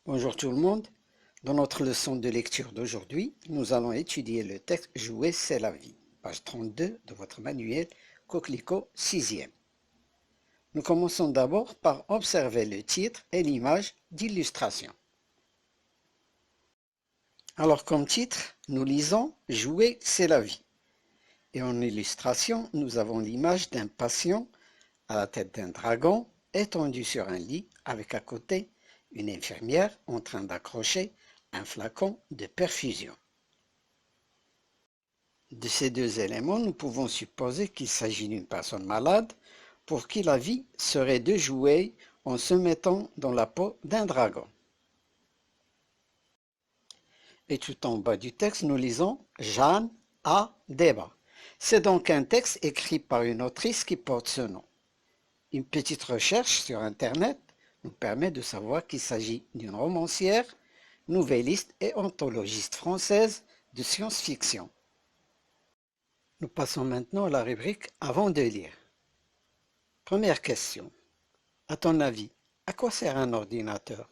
Bonjour tout le monde. Dans notre leçon de lecture d'aujourd'hui, nous allons étudier le texte Jouer, c'est la vie, page 32 de votre manuel Coquelicot 6e. Nous commençons d'abord par observer le titre et l'image d'illustration. Alors comme titre, nous lisons Jouer, c'est la vie. Et en illustration, nous avons l'image d'un patient à la tête d'un dragon étendu sur un lit avec à côté une infirmière en train d'accrocher un flacon de perfusion. De ces deux éléments, nous pouvons supposer qu'il s'agit d'une personne malade pour qui la vie serait de jouer en se mettant dans la peau d'un dragon. Et tout en bas du texte, nous lisons « Jeanne a débat ». C'est donc un texte écrit par une autrice qui porte ce nom. Une petite recherche sur Internet nous permet de savoir qu'il s'agit d'une romancière, nouvelliste et anthologiste française de science-fiction. Nous passons maintenant à la rubrique « Avant de lire ». Première question. À ton avis, à quoi sert un ordinateur?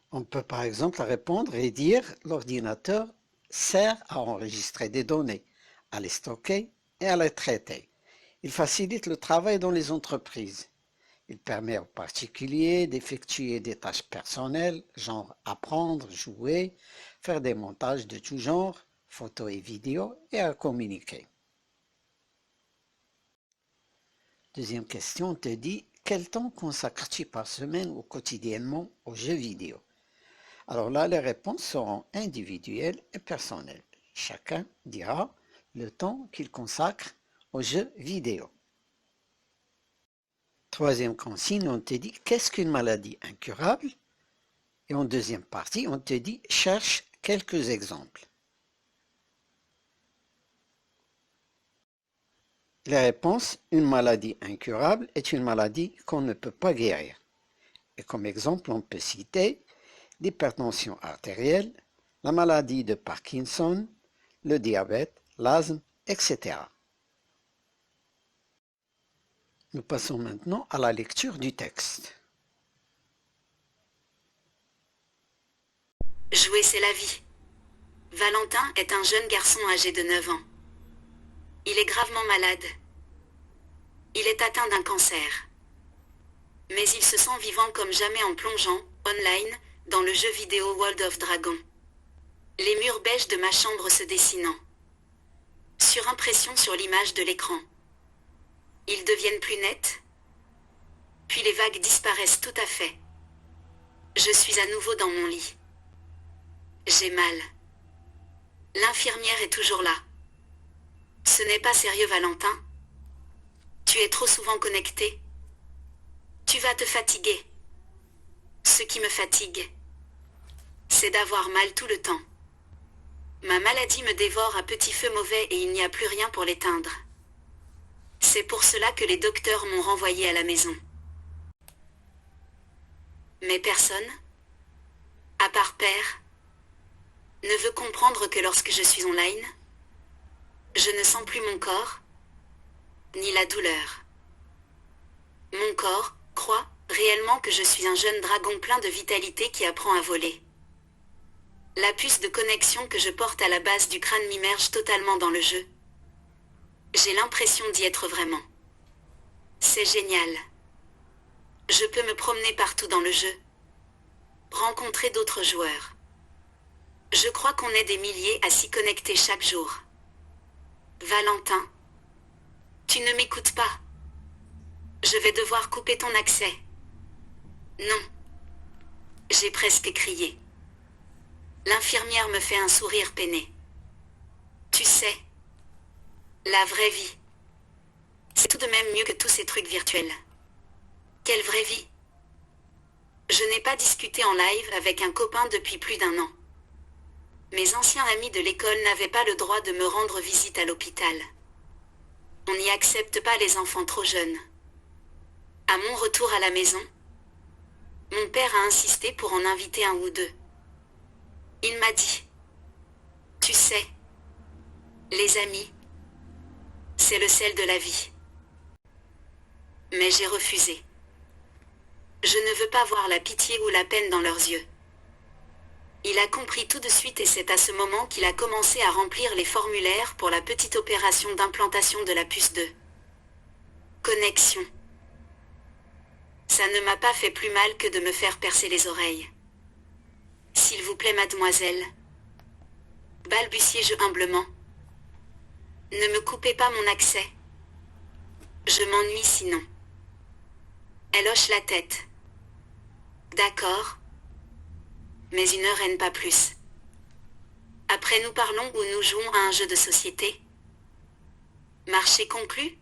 On peut par exemple répondre et dire « L'ordinateur sert à enregistrer des données, à les stocker et à les traiter. Il facilite le travail dans les entreprises. Il permet aux particuliers d'effectuer des tâches personnelles, genre apprendre, jouer, faire des montages de tout genre, photos et vidéos, et à communiquer. » Deuxième question, on te dit « Quel temps consacres-tu par semaine ou quotidiennement aux jeux vidéo ?» Alors là, les réponses seront individuelles et personnelles. Chacun dira le temps qu'il consacre aux jeux vidéo. Troisième consigne, on te dit « Qu'est-ce qu'une maladie incurable ?» Et en deuxième partie, on te dit « Cherche quelques exemples. » Les réponses, une maladie incurable est une maladie qu'on ne peut pas guérir. Et comme exemple, on peut citer l'hypertension artérielle, la maladie de Parkinson, le diabète, l'asthme, etc. Nous passons maintenant à la lecture du texte. Jouer, c'est la vie. Valentin est un jeune garçon âgé de 9 ans. Il est gravement malade. Il est atteint d'un cancer. Mais il se sent vivant comme jamais en plongeant, online, dans le jeu vidéo World of Dragon. Les murs beige de ma chambre se dessinant. Surimpression sur l'image de l'écran. Ils deviennent plus nets. Puis les vagues disparaissent tout à fait. Je suis à nouveau dans mon lit. J'ai mal. L'infirmière est toujours là. Ce n'est pas sérieux, Valentin. Tu es trop souvent connecté. Tu vas te fatiguer. Ce qui me fatigue, c'est d'avoir mal tout le temps. Ma maladie me dévore à petit feu mauvais et il n'y a plus rien pour l'éteindre. C'est pour cela que les docteurs m'ont renvoyé à la maison. Mais personne, à part père, ne veut comprendre que lorsque je suis online, je ne sens plus mon corps, ni la douleur. Mon corps croit réellement que je suis un jeune dragon plein de vitalité qui apprend à voler. La puce de connexion que je porte à la base du crâne m'immerge totalement dans le jeu. J'ai l'impression d'y être vraiment. C'est génial. Je peux me promener partout dans le jeu. Rencontrer d'autres joueurs. Je crois qu'on est des milliers à s'y connecter chaque jour. Valentin, tu ne m'écoutes pas. Je vais devoir couper ton accès. Non. J'ai presque crié. L'infirmière me fait un sourire peiné. Tu sais, la vraie vie, c'est tout de même mieux que tous ces trucs virtuels. Quelle vraie vie? Je n'ai pas discuté en live avec un copain depuis plus d'1 an. Mes anciens amis de l'école n'avaient pas le droit de me rendre visite à l'hôpital. On n'y accepte pas les enfants trop jeunes. À mon retour à la maison, mon père a insisté pour en inviter un ou deux. Il m'a dit, tu sais, les amis, c'est le sel de la vie. Mais j'ai refusé. Je ne veux pas voir la pitié ou la peine dans leurs yeux. Il a compris tout de suite et c'est à ce moment qu'il a commencé à remplir les formulaires pour la petite opération d'implantation de la puce 2. Connexion. Ça ne m'a pas fait plus mal que de me faire percer les oreilles. S'il vous plaît, mademoiselle, balbutiai-je humblement, ne me coupez pas mon accès. Je m'ennuie sinon. Elle hoche la tête. D'accord. Mais 1 heure et pas plus. Après nous parlons ou nous jouons à un jeu de société. Marché conclu?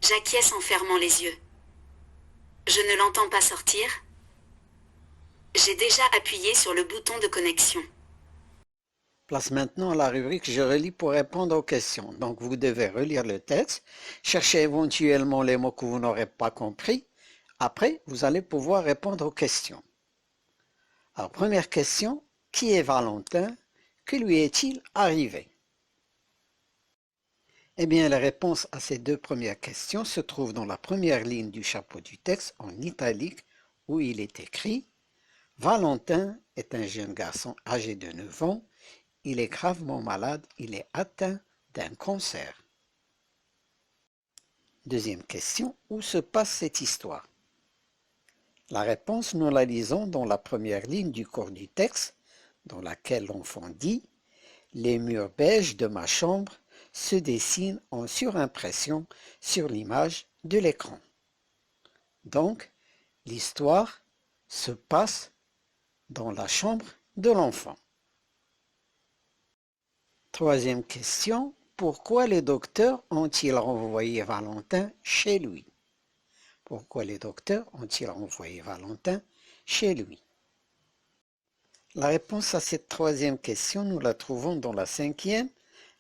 J'acquiesce en fermant les yeux. Je ne l'entends pas sortir. J'ai déjà appuyé sur le bouton de connexion. Place maintenant la rubrique « Je relis pour répondre aux questions ». Donc vous devez relire le texte, chercher éventuellement les mots que vous n'aurez pas compris. Après, vous allez pouvoir répondre aux questions. Alors, première question, qui est Valentin? Que lui est-il arrivé? Eh bien, la réponse à ces 2 premières questions se trouve dans la première ligne du chapeau du texte en italique où il est écrit « Valentin est un jeune garçon âgé de 9 ans. Il est gravement malade. Il est atteint d'un cancer. » Deuxième question, où se passe cette histoire? La réponse, nous la lisons dans la première ligne du corps du texte, dans laquelle l'enfant dit « Les murs beiges de ma chambre se dessinent en surimpression sur l'image de l'écran. » Donc, l'histoire se passe dans la chambre de l'enfant. Troisième question, pourquoi les docteurs ont-ils renvoyé Valentin chez lui? Pourquoi les docteurs ont-ils renvoyé Valentin chez lui? La réponse à cette troisième question, nous la trouvons dans la 5e,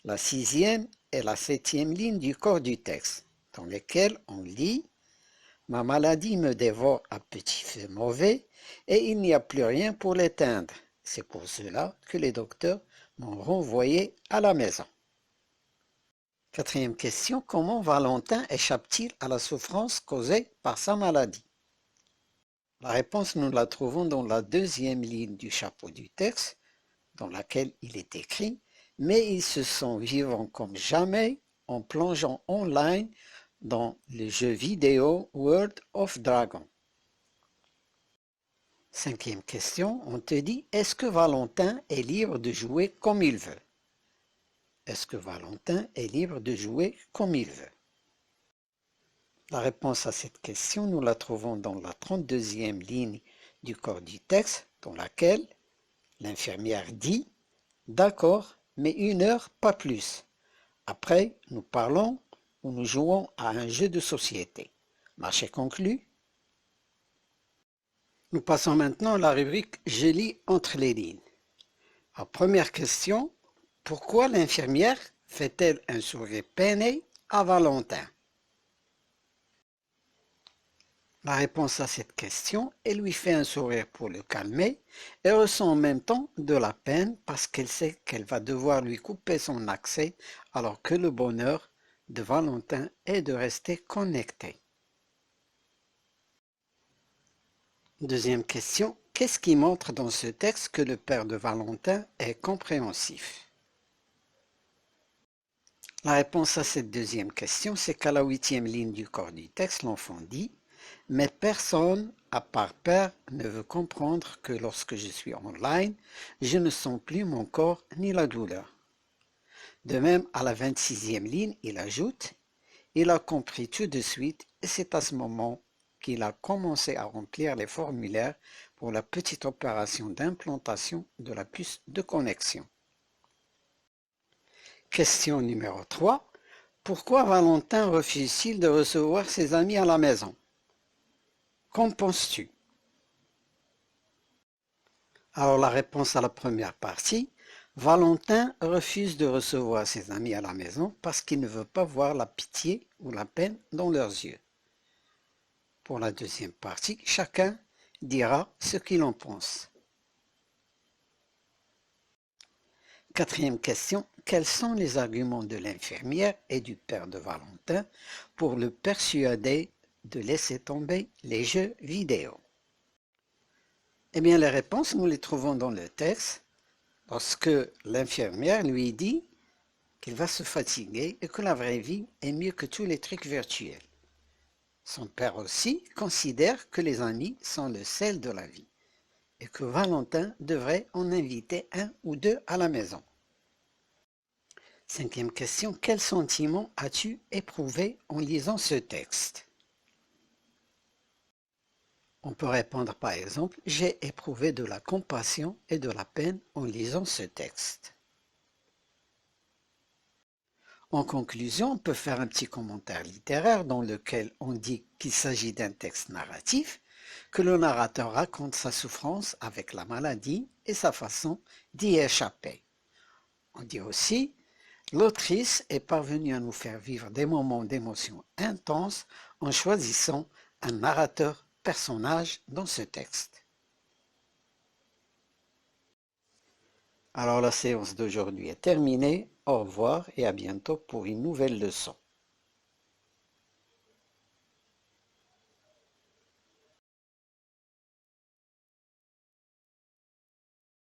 la 6e et la 7e ligne du corps du texte, dans lesquelles on lit « Ma maladie me dévore à petit feu mauvais et il n'y a plus rien pour l'éteindre. C'est pour cela que les docteurs m'ont renvoyé à la maison. » Quatrième question, comment Valentin échappe-t-il à la souffrance causée par sa maladie? La réponse, nous la trouvons dans la 2e ligne du chapeau du texte, dans laquelle il est écrit « Mais il se sent vivant comme jamais en plongeant online dans le jeu vidéo World of Dragon. » 5e question, on te dit « Est-ce que Valentin est libre de jouer comme il veut ?» Est-ce que Valentin est libre de jouer comme il veut? La réponse à cette question, nous la trouvons dans la 32e ligne du corps du texte, dans laquelle l'infirmière dit « D'accord, mais 1 heure, pas plus. Après, nous parlons ou nous jouons à un jeu de société. Marché conclu. » Nous passons maintenant à la rubrique « Je lis entre les lignes ». Alors, première question. Pourquoi l'infirmière fait-elle un sourire peiné à Valentin? La réponse à cette question, elle lui fait un sourire pour le calmer et ressent en même temps de la peine parce qu'elle sait qu'elle va devoir lui couper son accès alors que le bonheur de Valentin est de rester connecté. Deuxième question, qu'est-ce qui montre dans ce texte que le père de Valentin est compréhensif? La réponse à cette deuxième question, c'est qu'à la 8e ligne du corps du texte, l'enfant dit « Mais personne, à part père, ne veut comprendre que lorsque je suis online, je ne sens plus mon corps ni la douleur. » De même, à la 26e ligne, il ajoute « Il a compris tout de suite et c'est à ce moment qu'il a commencé à remplir les formulaires pour la petite opération d'implantation de la puce de connexion. Question numéro 3. Pourquoi Valentin refuse-t-il de recevoir ses amis à la maison? Qu'en penses-tu? Alors la réponse à la première partie, Valentin refuse de recevoir ses amis à la maison parce qu'il ne veut pas voir la pitié ou la peine dans leurs yeux. Pour la deuxième partie, chacun dira ce qu'il en pense. Quatrième question, quels sont les arguments de l'infirmière et du père de Valentin pour le persuader de laisser tomber les jeux vidéo? Eh bien, les réponses, nous les trouvons dans le texte, lorsque l'infirmière lui dit qu'il va se fatiguer et que la vraie vie est mieux que tous les trucs virtuels. Son père aussi considère que les amis sont le sel de la vie et que Valentin devrait en inviter un ou deux à la maison. Cinquième question, quel sentiment as-tu éprouvé en lisant ce texte? On peut répondre par exemple, j'ai éprouvé de la compassion et de la peine en lisant ce texte. En conclusion, on peut faire un petit commentaire littéraire dans lequel on dit qu'il s'agit d'un texte narratif, que le narrateur raconte sa souffrance avec la maladie et sa façon d'y échapper. On dit aussi, l'autrice est parvenue à nous faire vivre des moments d'émotion intenses en choisissant un narrateur personnage dans ce texte. Alors la séance d'aujourd'hui est terminée. Au revoir et à bientôt pour une nouvelle leçon.